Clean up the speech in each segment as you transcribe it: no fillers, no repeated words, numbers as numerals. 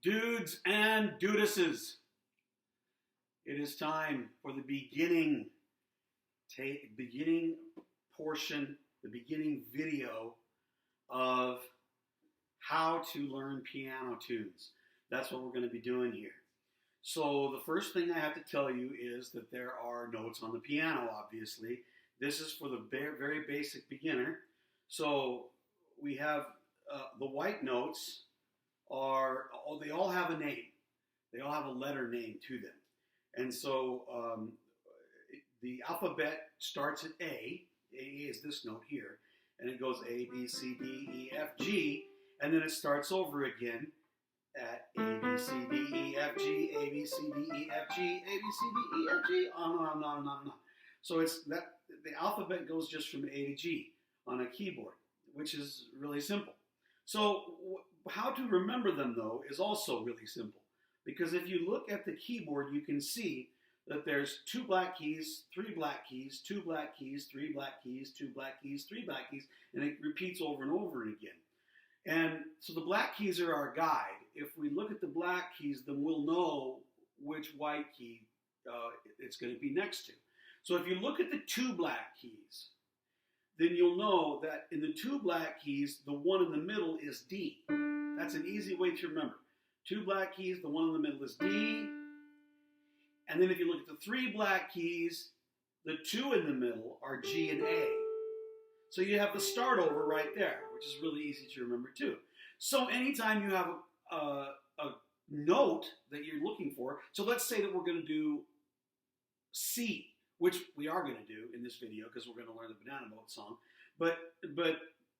Dudes and dudesses, it is time for the beginning portion, the beginning video of how to learn piano tunes. That's what we're going to be doing here. So the first thing I have to tell you is that there are notes on the piano, obviously. This is for the very basic beginner. So we have the white notes they all have a name. They all have a letter name to them. And so the alphabet starts at A. A is this note here. And it goes A, B, C, D, E, F, G. And then it starts over again at A, B, C, D, E, F, G, A, B, C, D, E, F, G, A, B, C, D, E, F, G, on and on and on and on. So it's that the alphabet goes just from A to G on a keyboard, which is really simple. So how to remember them, though, is also really simple. Because if you look at the keyboard, you can see that there's 2 black keys, 3 black keys, 2 black keys, 3 black keys, 2 black keys, 3 black keys, and it repeats over and over again. And so the black keys are our guide. If we look at the black keys, then we'll know which white key it's going to be next to. So if you look at the 2 black keys, then you'll know that in the 2 black keys, the one in the middle is D. That's an easy way to remember. 2 black keys, the one in the middle is D. And then if you look at the 3 black keys, the 2 in the middle are G and A. So you have the start over right there, which is really easy to remember too. So anytime you have a note that you're looking for, so let's say that we're going to do C, which we are going to do in this video because we're going to learn the Banana Boat song. But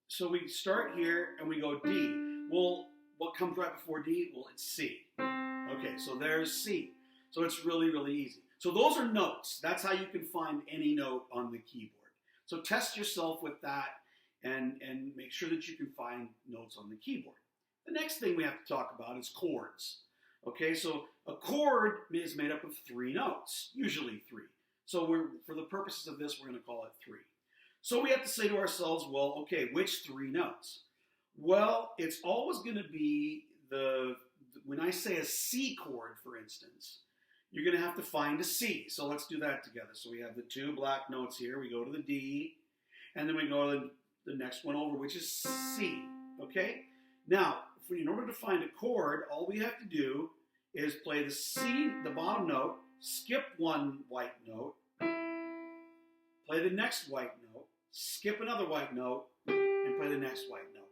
so we start here and we go D. Well, what comes right before D? Well, it's C. Okay, so there's C. So it's really, really easy. So those are notes. That's how you can find any note on the keyboard. So test yourself with that and make sure that you can find notes on the keyboard. The next thing we have to talk about is chords. Okay, so a chord is made up of 3 notes, usually 3. So for the purposes of this, we're going to call it 3. So we have to say to ourselves, well, okay, which 3 notes? Well, it's always going to be when I say a C chord, for instance, you're going to have to find a C. So let's do that together. So we have the 2 black notes here. We go to the D, and then we go to the next one over, which is C. Okay? Now, in order to find a chord, all we have to do is play the C, the bottom note, skip 1 white note, play the next white note, skip another white note, and play the next white note.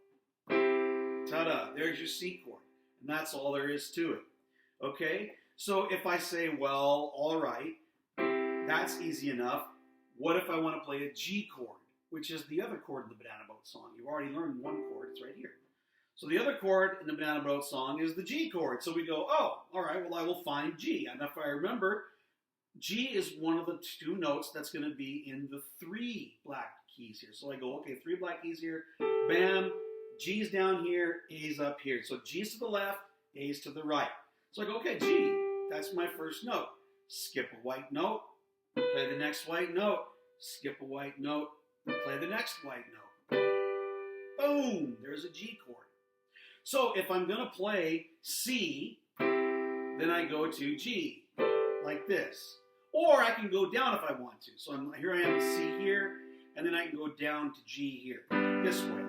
Ta-da! There's your C chord. And that's all there is to it. Okay? So if I say, well, all right, that's easy enough. What if I want to play a G chord, which is the other chord in the Banana Boat song? You've already learned 1 chord. It's right here. So the other chord in the Banana Boat song is the G chord. So we go, oh, all right, well, I will find G. And if I remember, G is one of the 2 notes that's going to be in the 3 black keys here. So I go, okay, 3 black keys here. Bam. G's down here, A's up here. So G's to the left, A's to the right. So I go, okay, G, that's my first note. Skip a white note, play the next white note, skip a white note, play the next white note. Boom, there's a G chord. So if I'm going to play C, then I go to G, like this. Or I can go down if I want to. So here I am at C here, and then I can go down to G here, this way,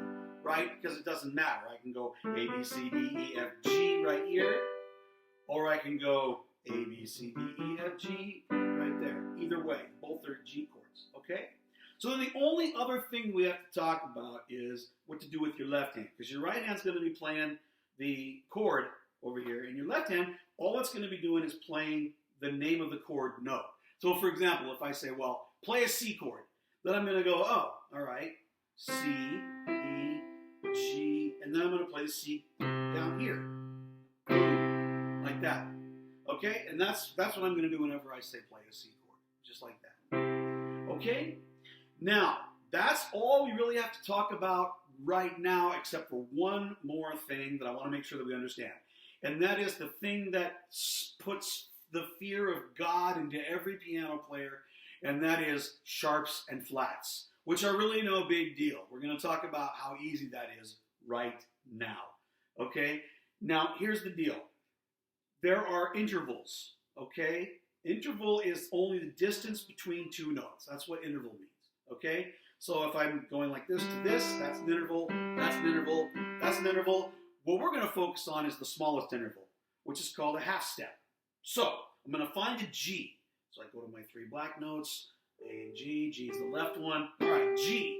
right? Because it doesn't matter. I can go A, B, C, D, E, F, G right here, or I can go A, B, C, D, E, F, G right there. Either way, both are G chords, okay? So then the only other thing we have to talk about is what to do with your left hand. Because your right hand's going to be playing the chord over here. And your left hand, all it's going to be doing is playing the name of the chord note. So for example, if I say, well, play a C chord, then I'm going to go, oh, all right, C, E, G, and then I'm going to play the C down here. Like that. Okay? And that's what I'm going to do whenever I say play a C chord. Just like that. Okay? Now, that's all we really have to talk about right now, except for one more thing that I want to make sure that we understand. And that is the thing that puts the fear of God into every piano player, and that is sharps and flats, which are really no big deal. We're going to talk about how easy that is right now. Okay? Now, here's the deal. there are intervals, okay? Interval is only the distance between two notes. That's what interval means, okay? So if I'm going like this to this, that's an interval, that's an interval, that's an interval. What we're going to focus on is the smallest interval, which is called a half step. So I'm going to find a G. So I go to my three black notes, A and G. G is the left one. All right, G.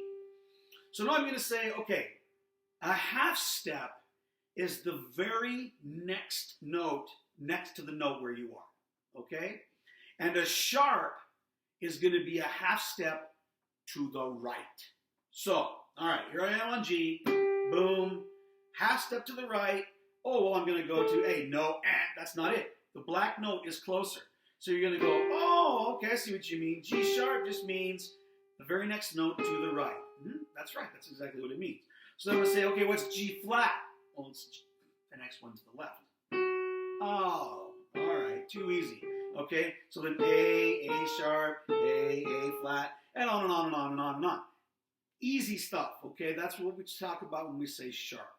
So now I'm going to say, okay, a half step is the very next note next to the note where you are, okay? And a sharp is going to be a half step to the right. So, all right, here I am on G. Boom. Half step to the right. Oh, well, I'm going to go to A. No, that's not it. The black note is closer. So you're going to go, oh, okay, I see what you mean. G sharp just means the very next note to the right. That's right. That's exactly what it means. So then I'm going to say, okay, what's G flat? Well, it's the next one to the left. Oh, all right, too easy. Okay, so then A sharp, A flat, and on and on and on and on and on. Easy stuff, okay? That's what we talk about when we say sharp.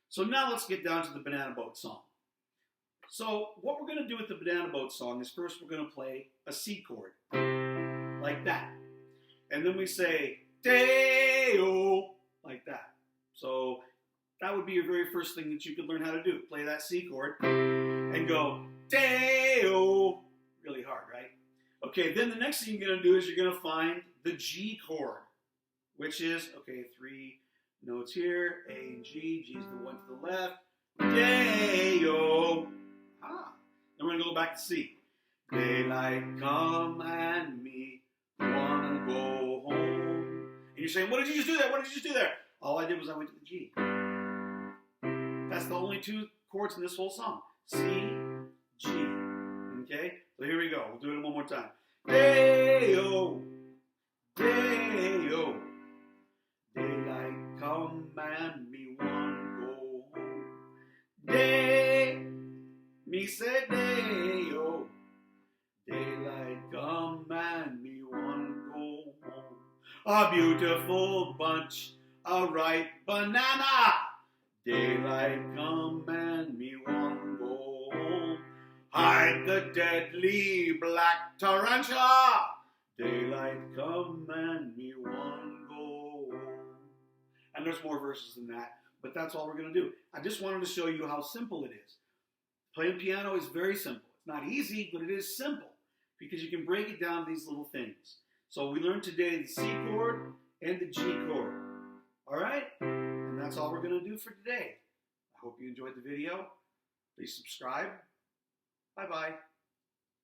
So now let's get down to the Banana Boat song. So what we're going to do with the Banana Boat song is first we're going to play a C chord, like that. And then we say, Day-o, like that. So that would be your very first thing that you could learn how to do. Play that C chord and go, Day-o, really hard, right? Okay, then the next thing you're going to do is you're going to find the G chord, which is, okay, three notes here, A and G. G is the one to the left. Day-o. Then we're going to go back to C. Daylight come and me wanna go home. And you're saying, what did you just do there? What did you just do there? All I did was I went to the G. That's the only two chords in this whole song. C, G. Okay? So here we go. We'll do it one more time. Day-o, day-o. Daylight come and me wanna go home. Day, me say day-o. Daylight come and me wanna go home. A beautiful bunch, a ripe banana. Daylight come and me wanna go home. Hide the deadly black tarantula. Daylight come and me wanna go home. And there's more verses than that, but that's all we're going to do. I just wanted to show you how simple it is. Playing piano is very simple. It's not easy, but it is simple because you can break it down to these little things. So we learned today the C chord and the G chord. All right? And that's all we're going to do for today. I hope you enjoyed the video. Please subscribe. Bye-bye.